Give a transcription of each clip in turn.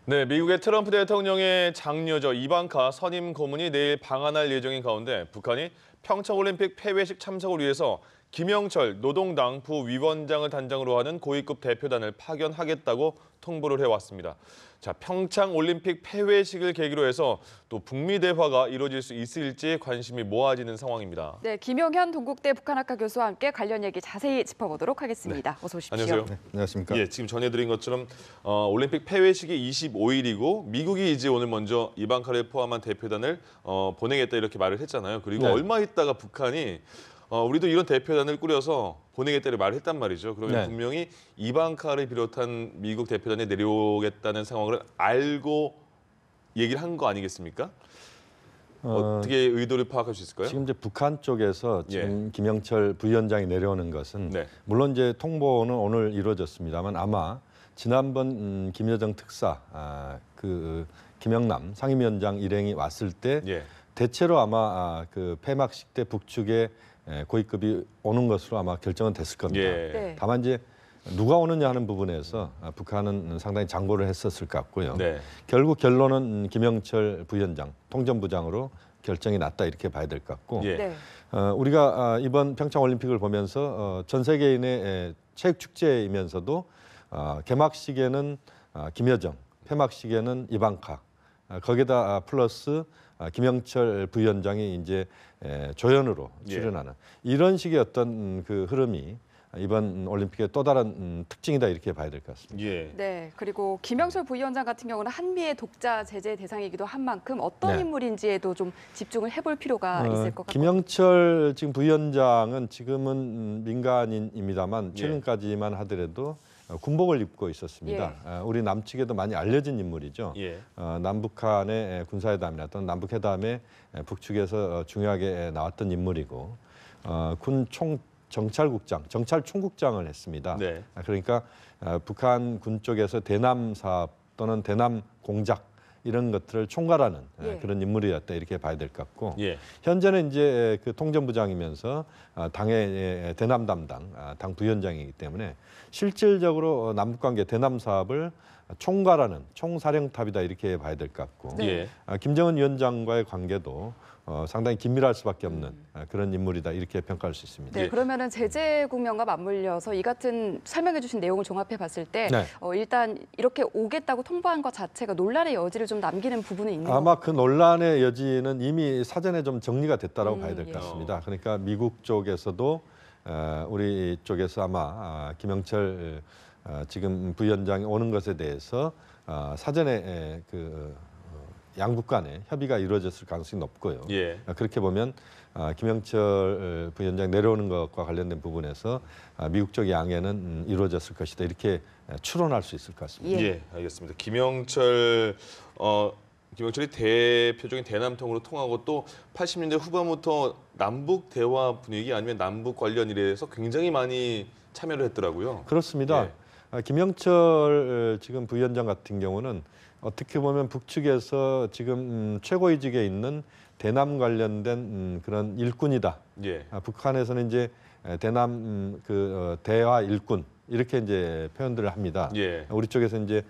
네, 미국의 트럼프 대통령의 장녀죠. 이방카 선임 고문이 내일 방한할 예정인 가운데 북한이 평창올림픽 폐회식 참석을 위해서 김영철 노동당 부위원장을 단장으로 하는 고위급 대표단을 파견하겠다고 통보를 해왔습니다. 자, 평창올림픽 폐회식을 계기로 해서 또 북미 대화가 이루어질 수 있을지 관심이 모아지는 상황입니다. 네, 김용현 동국대 북한학과 교수와 함께 관련 얘기 자세히 짚어보도록 하겠습니다. 네. 어서 오십시오. 안녕하세요. 네, 안녕하십니까? 예, 지금 전해드린 것처럼 올림픽 폐회식이 25일이고 미국이 이제 오늘 먼저 이방카를 포함한 대표단을 보내겠다 이렇게 말을 했잖아요. 그리고 네. 얼마 있다가 북한이 우리도 이런 대표단을 꾸려서 보내겠다를 말을 했단 말이죠. 그러면 네. 분명히 이방카를 비롯한 미국 대표단이 내려오겠다는 상황을 알고 얘기를 한 거 아니겠습니까? 어떻게 의도를 파악할 수 있을까요? 지금 이제 북한 쪽에서 지금 김영철 부위원장이 내려오는 것은 네. 물론 이제 통보는 오늘 이루어졌습니다만 아마 지난번 김여정 특사 그 김영남 상임위원장 일행이 왔을 때 예. 대체로 아마 그 폐막식 때 북측에 고위급이 오는 것으로 아마 결정은 됐을 겁니다. 예. 네. 다만 이제 누가 오느냐 하는 부분에서 북한은 상당히 장고를 했었을 것 같고요. 네. 결국 결론은 김영철 부위원장, 통전부장으로 결정이 났다 이렇게 봐야 될 것 같고 예. 네. 우리가 이번 평창올림픽을 보면서 전 세계인의 체육축제이면서도 개막식에는 김여정, 폐막식에는 이방카, 거기다 플러스 김영철 부위원장이 이제 조연으로 출연하는 이런 식의 어떤 그 흐름이 이번 올림픽의 또 다른 특징이다 이렇게 봐야 될 것 같습니다. 예. 네, 그리고 김영철 부위원장 같은 경우는 한미의 독자 제재 대상이기도 한 만큼 어떤 네. 인물인지에도 좀 집중을 해볼 필요가 있을 것 같고. 김영철 지금 부위원장은 지금은 민간인입니다만 예. 최근까지만 하더라도 군복을 입고 있었습니다. 우리 남측에도 많이 알려진 인물이죠. 예. 남북한의 군사회담이나 또는 남북회담에 북측에서 중요하게 나왔던 인물이고 군 정찰총국장을 했습니다. 네. 그러니까 북한 군 쪽에서 대남 사업 또는 대남 공작 이런 것들을 총괄하는 그런 인물이었다 이렇게 봐야 될 것 같고 예. 현재는 이제 그 통전부장이면서 당의 대남 담당 당 부위원장이기 때문에 실질적으로 남북관계 대남 사업을 총괄하는 총사령탑이다 이렇게 봐야 될 것 같고 예. 김정은 위원장과의 관계도 상당히 긴밀할 수밖에 없는 그런 인물이다 이렇게 평가할 수 있습니다. 네, 그러면은 제재 국면과 맞물려서 이 같은 설명해 주신 내용을 종합해 봤을 때 네. 일단 이렇게 오겠다고 통보한 것 자체가 논란의 여지를 좀 남기는 부분은 있는 것 같아요. 아마 그 논란의 여지는 이미 사전에 좀 정리가 됐다라고 봐야 될 것 예. 같습니다. 그러니까 미국 쪽에서도 우리 쪽에서 아마 김영철 지금 부위원장이 오는 것에 대해서 사전에 그 양국 간의 협의가 이루어졌을 가능성이 높고요. 예. 그렇게 보면 김영철 부위원장 내려오는 것과 관련된 부분에서 미국 쪽 양해는 이루어졌을 것이다 이렇게 추론할 수 있을 것 같습니다. 예, 알겠습니다. 김영철이 대표적인 대남통으로 통하고 또 80년대 후반부터 남북 대화 분위기 아니면 남북 관련 일에서 굉장히 많이 참여를 했더라고요. 그렇습니다. 김영철 지금 부위원장 같은 경우는 어떻게 보면 북측에서 지금 최고위직에 있는 대남 관련된 그런 일꾼이다. 예. 북한에서는 이제 대남 대화 일꾼 이렇게 이제 표현들을 합니다. 예. 우리 쪽에서 이제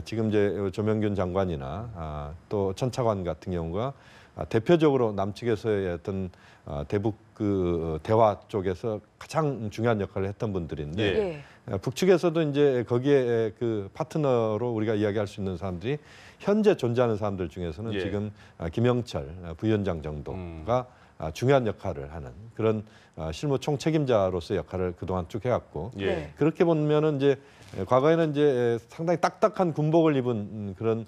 지금 이제 조명균 장관이나 또 천차관 같은 경우가 대표적으로 남측에서의 어떤 대북 그 대화 쪽에서 가장 중요한 역할을 했던 분들인데 북측에서도 이제 거기에 그 파트너로 우리가 이야기할 수 있는 사람들이 현재 존재하는 사람들 중에서는 지금 김영철 부위원장 정도가 중요한 역할을 하는 그런 실무 총책임자로서의 역할을 그동안 쭉 해왔고 그렇게 보면은 이제 과거에는 이제 상당히 딱딱한 군복을 입은 그런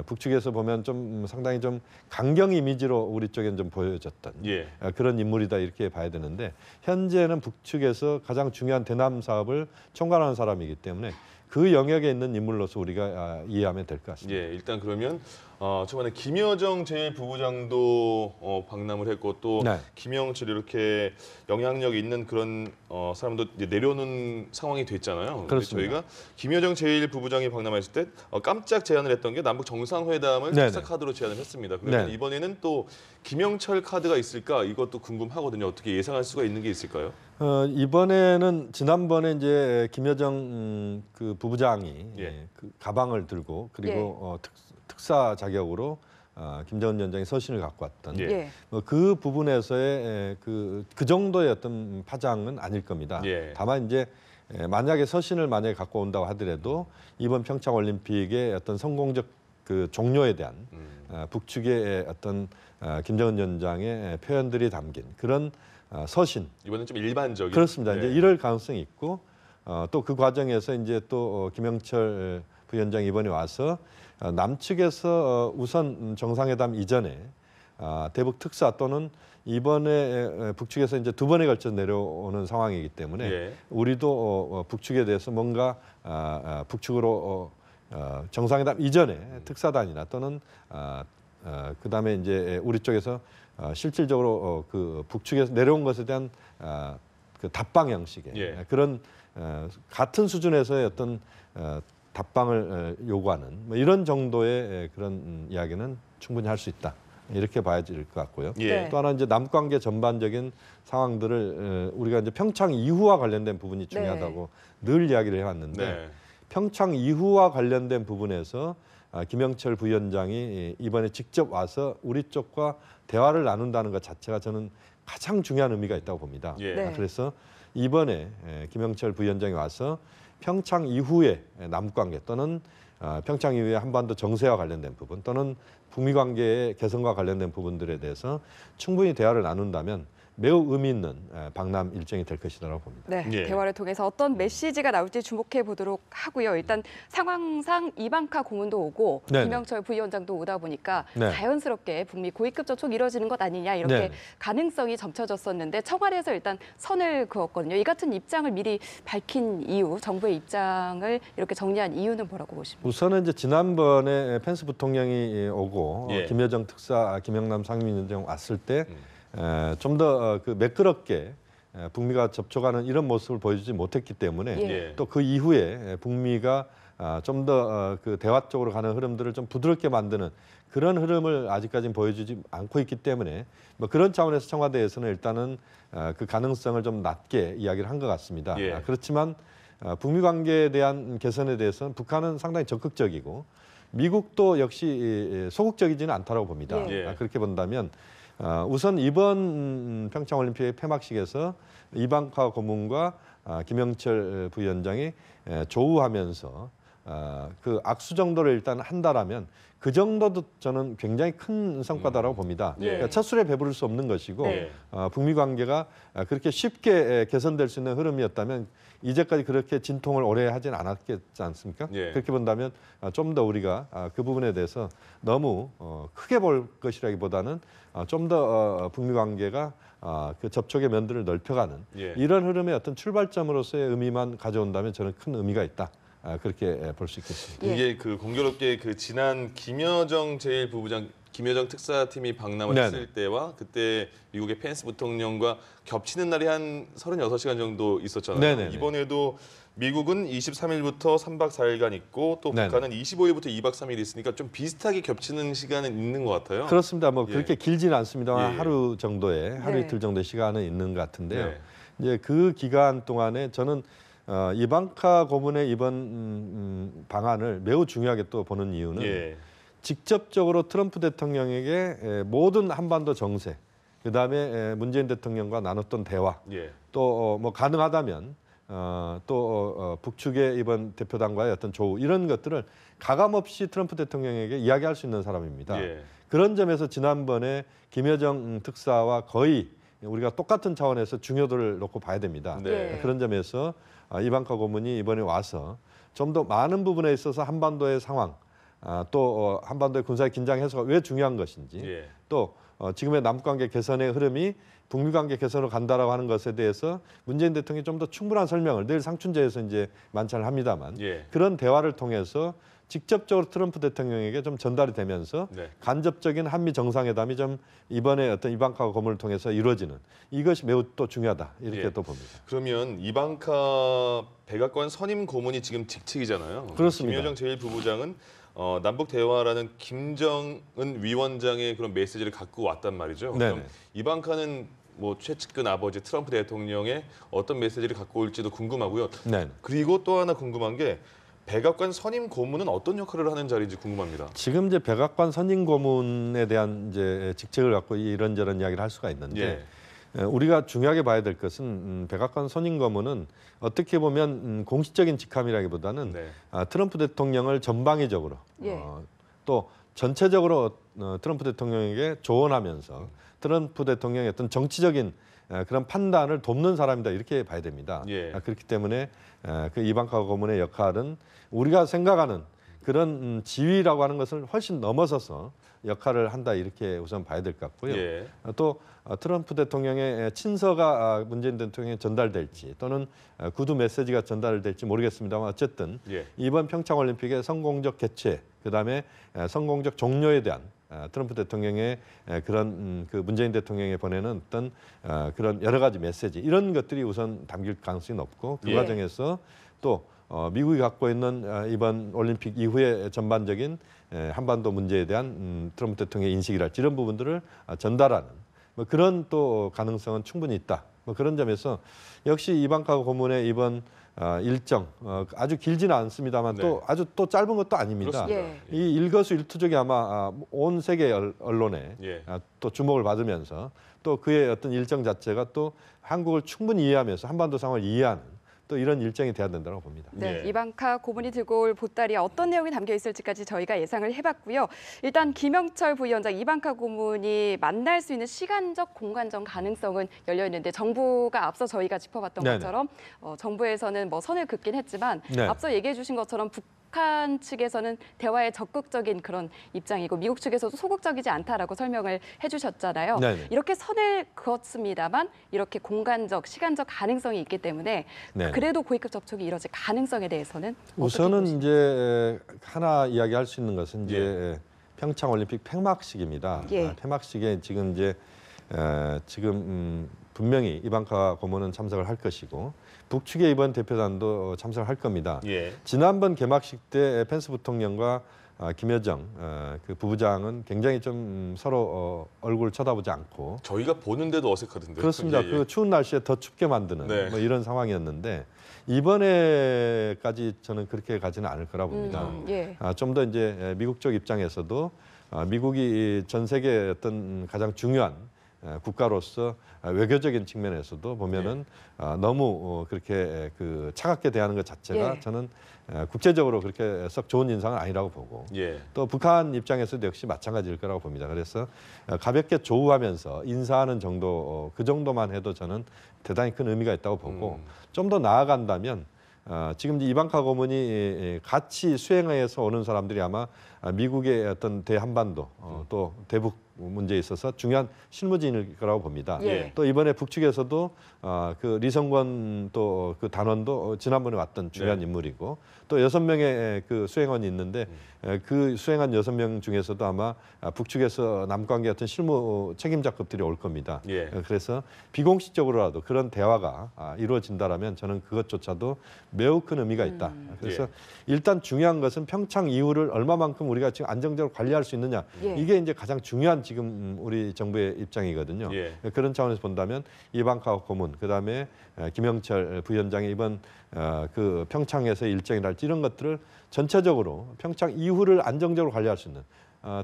북측에서 보면 좀 상당히 좀 강경 이미지로 우리 쪽엔 좀 보여졌던 그런 인물이다 이렇게 봐야 되는데 현재는 북측에서 가장 중요한 대남 사업을 총괄하는 사람이기 때문에 그 영역에 있는 인물로서 우리가 이해하면 될 것 같습니다. 예, 일단 그러면 초반에 김여정 제1부부장도 방남을 했고 또 네. 김영철 이렇게 영향력 있는 그런 사람도 이제 내려오는 상황이 됐잖아요. 근데 그렇습니다. 저희가 김여정 제1부부장이 방남했을 때 깜짝 제안을 했던 게 남북 정상회담을 네네. 특사 카드로 제안을 했습니다. 그러면 네. 이번에는 또 김영철 카드가 있을까 이것도 궁금하거든요. 어떻게 예상할 수가 있는 게 있을까요? 이번에는 지난번에 이제 김여정 그 부부장이 예. 그 가방을 들고 그리고 예. 특사 자격으로 김정은 위원장이 서신을 갖고 왔던 예. 예. 그 부분에서의 그 정도의 어떤 파장은 아닐 겁니다. 예. 다만 이제 만약에 서신을 만약에 갖고 온다고 하더라도 이번 평창 올림픽의 어떤 성공적 그 종료에 대한 북측의 어떤 김정은 위원장의 표현들이 담긴 그런 서신. 이번엔 좀 일반적인. 그렇습니다. 네. 이제 이럴 가능성이 있고 또 그 과정에서 이제 또 김영철 부위원장이 이번에 와서 남측에서 우선 정상회담 이전에 대북 특사 또는 이번에 북측에서 이제 두 번에 걸쳐 내려오는 상황이기 때문에 예. 우리도 북측에 대해서 뭔가 북측으로 정상회담 이전에 특사단이나 또는 그다음에 이제 우리 쪽에서 실질적으로 그 북측에서 내려온 것에 대한 그 답방 형식의 예. 그런 같은 수준에서의 어떤 답방을 요구하는 뭐 이런 정도의 그런 이야기는 충분히 할 수 있다. 이렇게 봐야 될 것 같고요. 예. 네. 또 하나 이제 남관계 전반적인 상황들을 우리가 이제 평창 이후와 관련된 부분이 중요하다고 늘 이야기를 해왔는데 네. 평창 이후와 관련된 부분에서 김영철 부위원장이 이번에 직접 와서 우리 쪽과 대화를 나눈다는 것 자체가 저는 가장 중요한 의미가 있다고 봅니다. 예. 네. 그래서 이번에 김영철 부위원장이 와서 평창 이후의 남관계 또는 평창 이후의 한반도 정세와 관련된 부분 또는 북미 관계의 개선과 관련된 부분들에 대해서 충분히 대화를 나눈다면 매우 의미 있는 방남 일정이 될 것이라고 봅니다. 네, 예. 대화를 통해서 어떤 메시지가 나올지 주목해 보도록 하고요. 일단 상황상 이방카 고문도 오고 네네. 김영철 부위원장도 오다 보니까 네. 자연스럽게 북미 고위급 접촉 이뤄지는 것 아니냐 이렇게 네네. 가능성이 점쳐졌었는데 청와대에서 일단 선을 그었거든요. 이 같은 입장을 미리 밝힌 이유, 정부의 입장을 이렇게 정리한 이유는 뭐라고 보십니까? 우선은 이제 지난번에 펜스 부통령이 오고 예. 김여정 특사, 김영남 상임위원장 왔을 때 좀 더 그 매끄럽게 북미가 접촉하는 이런 모습을 보여주지 못했기 때문에 예. 또 그 이후에 북미가 좀 더 그 대화 쪽으로 가는 흐름들을 좀 부드럽게 만드는 그런 흐름을 아직까지는 보여주지 않고 있기 때문에 뭐 그런 차원에서 청와대에서는 일단은 그 가능성을 좀 낮게 이야기를 한 것 같습니다. 예. 그렇지만 북미 관계에 대한 개선에 대해서는 북한은 상당히 적극적이고 미국도 역시 소극적이지는 않다고 봅니다. 예. 그렇게 본다면 우선 이번 평창올림픽의 폐막식에서 이방카 고문과 김영철 부위원장이 조우하면서 그 악수 정도를 일단 한다라면 그 정도도 저는 굉장히 큰 성과다라고 봅니다. 예. 그러니까 첫 술에 배부를 수 없는 것이고 네. 북미 관계가 그렇게 쉽게 개선될 수 있는 흐름이었다면 이제까지 그렇게 진통을 오래 하진 않았겠지 않습니까? 예. 그렇게 본다면 좀 더 우리가 그 부분에 대해서 너무 크게 볼 것이라기보다는 좀 더 북미 관계가 그 접촉의 면들을 넓혀가는 예. 이런 흐름의 어떤 출발점으로서의 의미만 가져온다면 저는 큰 의미가 있다. 그렇게 볼 수 있겠습니다. 예. 이게 그 공교롭게 그 지난 김여정 제1부부장 김여정 특사팀이 방남을 네네. 했을 때와 그때 미국의 펜스 부통령과 겹치는 날이 한 36시간 정도 있었잖아요. 네네네. 이번에도 미국은 23일부터 3박 4일간 있고 또 네네. 북한은 25일부터 2박 3일 있으니까 좀 비슷하게 겹치는 시간은 있는 것 같아요. 그렇습니다. 뭐 예. 그렇게 길지는 않습니다만 예. 하루 정도의 하루 네. 이틀 정도의 시간은 있는 것 같은데요. 네. 이제 그 기간 동안에 저는 이방카 고문의 이번 방안을 매우 중요하게 또 보는 이유는 예. 직접적으로 트럼프 대통령에게 모든 한반도 정세, 그다음에 문재인 대통령과 나눴던 대화, 예. 또 뭐 가능하다면 또 북측의 이번 대표단과의 어떤 조우 이런 것들을 가감없이 트럼프 대통령에게 이야기할 수 있는 사람입니다. 예. 그런 점에서 지난번에 김여정 특사와 거의 우리가 똑같은 차원에서 중요도를 놓고 봐야 됩니다. 네. 그런 점에서 이방카 고문이 이번에 와서 좀 더 많은 부분에 있어서 한반도의 상황, 또 한반도의 군사의 긴장 해소가 왜 중요한 것인지 예. 또 지금의 남북관계 개선의 흐름이 북미관계 개선으로 간다라고 하는 것에 대해서 문재인 대통령이 좀 더 충분한 설명을 늘 상춘제에서 이제 만찬을 합니다만 예. 그런 대화를 통해서 직접적으로 트럼프 대통령에게 좀 전달이 되면서 네. 간접적인 한미 정상회담이 좀 이번에 어떤 이방카 고문을 통해서 이루어지는 이것이 매우 또 중요하다 이렇게 예. 또 봅니다. 그러면 이방카 백악관 선임 고문이 지금 직책이잖아요. 그렇습니다. 김여정 제1부부장은 남북 대화라는 김정은 위원장의 그런 메시지를 갖고 왔단 말이죠. 네네. 그럼 이방카는 뭐 최측근 아버지 트럼프 대통령의 어떤 메시지를 갖고 올지도 궁금하고요. 네. 그리고 또 하나 궁금한 게 백악관 선임 고문은 어떤 역할을 하는 자리인지 궁금합니다. 지금 이제 백악관 선임 고문에 대한 이제 직책을 갖고 이런저런 이야기를 할 수가 있는데 우리가 중요하게 봐야 될 것은 백악관 선임 고문은 어떻게 보면 공식적인 직함이라기보다는 네. 트럼프 대통령을 전방위적으로 예. 또 전체적으로 트럼프 대통령에게 조언하면서 트럼프 대통령의 어떤 정치적인 그런 판단을 돕는 사람이다 이렇게 봐야 됩니다. 예. 그렇기 때문에 그 이방카 고문의 역할은 우리가 생각하는 그런 지위라고 하는 것을 훨씬 넘어서서 역할을 한다 이렇게 우선 봐야 될 것 같고요. 예. 또 트럼프 대통령의 친서가 문재인 대통령에 전달될지 또는 구두 메시지가 전달될지 모르겠습니다만 어쨌든 예. 이번 평창올림픽의 성공적 개최 그다음에 성공적 종료에 대한 트럼프 대통령의 그런 그 문재인 대통령에 보내는 어떤 그런 여러 가지 메시지 이런 것들이 우선 담길 가능성이 높고 그 예. 과정에서 또 미국이 갖고 있는 이번 올림픽 이후의 전반적인 한반도 문제에 대한 트럼프 대통령의 인식이랄지 이런 부분들을 전달하는 뭐 그런 또 가능성은 충분히 있다. 뭐 그런 점에서 역시 이방카 고문의 이번 일정 아주 길지는 않습니다만 네. 또 아주 또 짧은 것도 아닙니다. 그렇습니다. 예. 이 일거수일투족이 아마 온 세계 언론에 예. 또 주목을 받으면서 또 그의 어떤 일정 자체가 또 한국을 충분히 이해하면서 한반도 상황을 이해하는 또 이런 일정이 돼야 된다고 봅니다. 네, 예. 이방카 고문이 들고 올 보따리에 어떤 내용이 담겨 있을지까지 저희가 예상을 해봤고요. 일단 김영철 부위원장, 이방카 고문이 만날 수 있는 시간적, 공간적 가능성은 열려 있는데 정부가 앞서 저희가 짚어봤던 네네. 것처럼 정부에서는 뭐 선을 긋긴 했지만 네. 앞서 얘기해주신 것처럼 북한 측에서는 대화에 적극적인 그런 입장이고 미국 측에서도 소극적이지 않다라고 설명을 해주셨잖아요. 네네. 이렇게 선을 그었습니다만 이렇게 공간적, 시간적 가능성이 있기 때문에 네. 그래도 고위급 접촉이 이뤄질 가능성에 대해서는 우선은 어떻게 이제 하나 이야기할 수 있는 것은 이제 평창 올림픽 폐막식입니다. 예. 폐막식에 지금 이제 지금 분명히 이방카 고문은 참석을 할 것이고 북측의 이번 대표단도 참석을 할 겁니다. 예. 지난번 개막식 때 펜스 부통령과 김여정 그 부부장은 굉장히 좀 서로 얼굴 쳐다보지 않고 저희가 보는데도 어색하던데. 그렇습니다. 예, 예. 그 추운 날씨에 더 춥게 만드는 네. 뭐 이런 상황이었는데 이번에까지 저는 그렇게 가지는 않을 거라 봅니다. 예. 좀 더 이제 미국 쪽 입장에서도 미국이 전 세계 어떤 가장 중요한 국가로서 외교적인 측면에서도 보면은 너무 그렇게 그 차갑게 대하는 것 자체가 예. 저는 국제적으로 그렇게 썩 좋은 인상은 아니라고 보고 예. 또 북한 입장에서도 역시 마찬가지일 거라고 봅니다. 그래서 가볍게 조우하면서 인사하는 정도 그 정도만 해도 저는 대단히 큰 의미가 있다고 보고 좀 더 나아간다면 지금 이방카 고문이 같이 수행해서 오는 사람들이 아마 미국의 어떤 대한반도 또 대북 문제에 있어서 중요한 실무진일 거라고 봅니다. 예. 또 이번에 북측에서도 그 리성권 또 그 단원도 지난번에 왔던 중요한 네. 인물이고 또 6명의 그 수행원이 있는데 그 수행한 6명 중에서도 아마 북측에서 남관계 어떤 실무 책임자급들이 올 겁니다. 예. 그래서 비공식적으로라도 그런 대화가 이루어진다라면 저는 그것조차도 매우 큰 의미가 있다. 그래서 예. 일단 중요한 것은 평창 이후를 얼마만큼 우리가 지금 안정적으로 관리할 수 있느냐. 예. 이게 이제 가장 중요한 지금 우리 정부의 입장이거든요. 예. 그런 차원에서 본다면 이방카 고문, 그다음에 김영철 부위원장의 이번 그 평창에서 일정이랄지 이런 것들을 전체적으로 평창 이후를 안정적으로 관리할 수 있는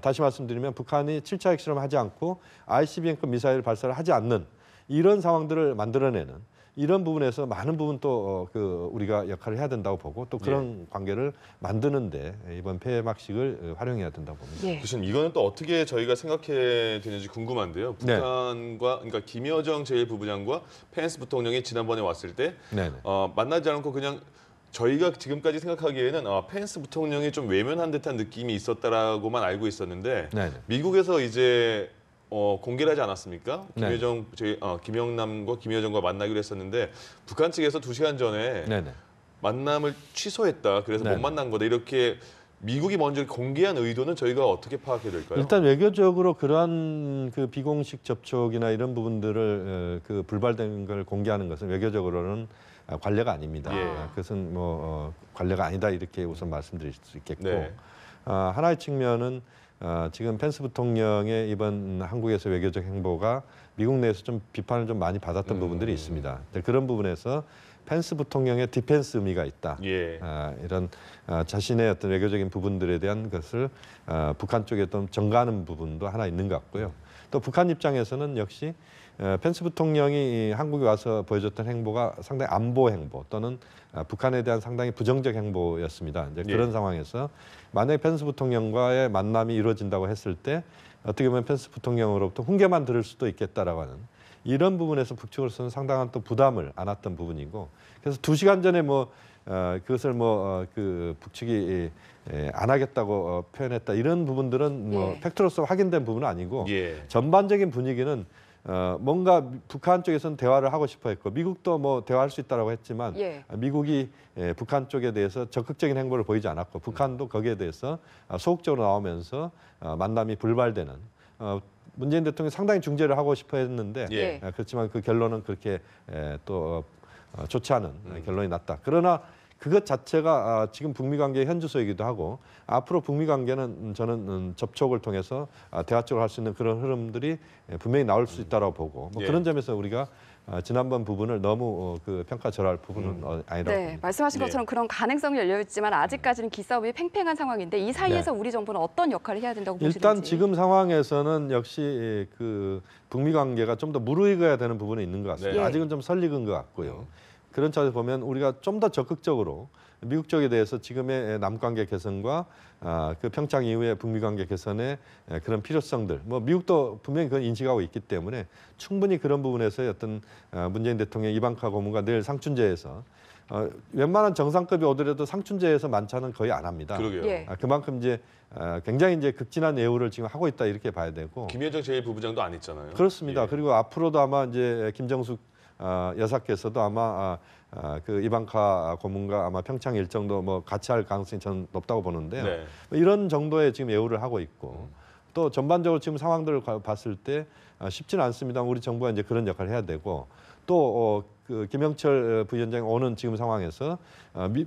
다시 말씀드리면 북한이 7차 핵실험을 하지 않고 ICBM급 미사일 발사를 하지 않는 이런 상황들을 만들어내는 이런 부분에서 많은 부분 또 그 우리가 역할을 해야 된다고 보고 또 그런 관계를 만드는데 이번 폐막식을 활용해야 된다고 봅니다. 예. 교수님 이거는 또 어떻게 저희가 생각해야 되는지 궁금한데요. 네. 북한과 그러니까 김여정 제1부부장과 펜스 부통령이 지난번에 왔을 때 네네. 만나지 않고 그냥 저희가 지금까지 생각하기에는 펜스 부통령이 좀 외면한 듯한 느낌이 있었다라고만 알고 있었는데 네네. 미국에서 이제 공개를 하지 않았습니까? 네. 김여정 김영남과 김여정과 만나기로 했었는데 북한 측에서 2시간 전에 네네. 만남을 취소했다. 그래서 네네. 못 만난 거다. 이렇게 미국이 먼저 공개한 의도는 저희가 어떻게 파악해야 될까요? 일단 외교적으로 그러한 그 비공식 접촉이나 이런 부분들을 그 불발된 걸 공개하는 것은 외교적으로는 관례가 아닙니다. 예. 그것은 뭐 관례가 아니다 이렇게 우선 말씀드릴 수 있겠고 네. 하나의 측면은 지금 펜스 부통령의 이번 한국에서 외교적 행보가 미국 내에서 좀 비판을 좀 많이 받았던 부분들이 있습니다. 그런 부분에서 펜스 부통령의 디펜스 의미가 있다. 예. 이런 자신의 어떤 외교적인 부분들에 대한 것을 북한 쪽에 좀 전가하는 부분도 하나 있는 것 같고요. 또 북한 입장에서는 역시 펜스 부통령이 한국에 와서 보여줬던 행보가 상당히 안보 행보 또는 북한에 대한 상당히 부정적 행보였습니다. 이제 그런 예. 상황에서 만약에 펜스 부통령과의 만남이 이루어진다고 했을 때 어떻게 보면 펜스 부통령으로부터 훈계만 들을 수도 있겠다라고 하는 이런 부분에서 북측으로서는 상당한 또 부담을 안았던 부분이고 그래서 2시간 전에 그것을 그 북측이 안 하겠다고 표현했다 이런 부분들은 뭐 예. 팩트로서 확인된 부분은 아니고 예. 전반적인 분위기는 뭔가 북한 쪽에서는 대화를 하고 싶어 했고 미국도 뭐 대화할 수 있다라고 했지만 예. 미국이 북한 쪽에 대해서 적극적인 행보를 보이지 않았고 북한도 거기에 대해서 소극적으로 나오면서 만남이 불발되는 문재인 대통령이 상당히 중재를 하고 싶어 했는데 예. 그렇지만 그 결론은 그렇게 또 좋지 않은 결론이 났다. 그러나 그것 자체가 지금 북미 관계의 현주소이기도 하고 앞으로 북미 관계는 저는 접촉을 통해서 대화적으로 할 수 있는 그런 흐름들이 분명히 나올 수 있다고 보고 뭐 예. 그런 점에서 우리가 지난번 부분을 너무 그 평가절하할 부분은 아니라고 네, 봅니다. 말씀하신 네. 것처럼 그런 가능성이 열려 있지만 아직까지는 기싸움이 팽팽한 상황인데 이 사이에서 우리 정부는 어떤 역할을 해야 된다고 보시는지. 일단 지금 상황에서는 역시 그 북미 관계가 좀 더 무르익어야 되는 부분이 있는 것 같습니다. 네. 아직은 좀 설익은 것 같고요. 그런 차원에서 보면 우리가 좀 더 적극적으로 미국 쪽에 대해서 지금의 남관계 개선과 그 평창 이후의 북미 관계 개선의 그런 필요성들, 뭐 미국도 분명히 그건 인식하고 있기 때문에 충분히 그런 부분에서의 어떤 문재인 대통령 이방카 고문과 내일 상춘제에서 웬만한 정상급이 오더라도 상춘제에서 만찬은 거의 안 합니다. 그러게요. 예. 그만큼 이제 굉장히 이제 극진한 예우를 지금 하고 있다 이렇게 봐야 되고. 김여정 제1부부장도 안 했잖아요. 그렇습니다. 예. 그리고 앞으로도 아마 이제 김정숙 여사께서도 아마 그 이방카 고문과 아마 평창 일정도 뭐 같이 할 가능성이 저는 높다고 보는데요. 네. 이런 정도의 지금 예우를 하고 있고 또 전반적으로 지금 상황들을 봤을 때 쉽지는 않습니다. 우리 정부가 이제 그런 역할을 해야 되고 또 그 김영철 부위원장이 오는 지금 상황에서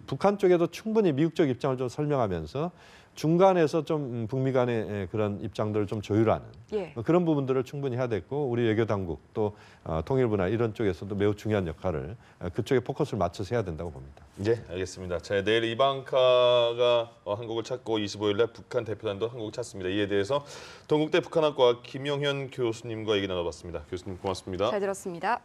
북한 쪽에도 충분히 미국 쪽 입장을 좀 설명하면서 중간에서 좀 북미 간의 그런 입장들을 좀 조율하는 예. 그런 부분들을 충분히 해야 되고 우리 외교 당국 또 통일부나 이런 쪽에서도 매우 중요한 역할을 그쪽에 포커스를 맞춰서 해야 된다고 봅니다. 네, 알겠습니다. 자, 내일 이방카가 한국을 찾고 25일 날 북한 대표단도 한국을 찾습니다. 이에 대해서 동국대 북한학과 김영현 교수님과 얘기 나눠봤습니다. 교수님 고맙습니다. 잘 들었습니다.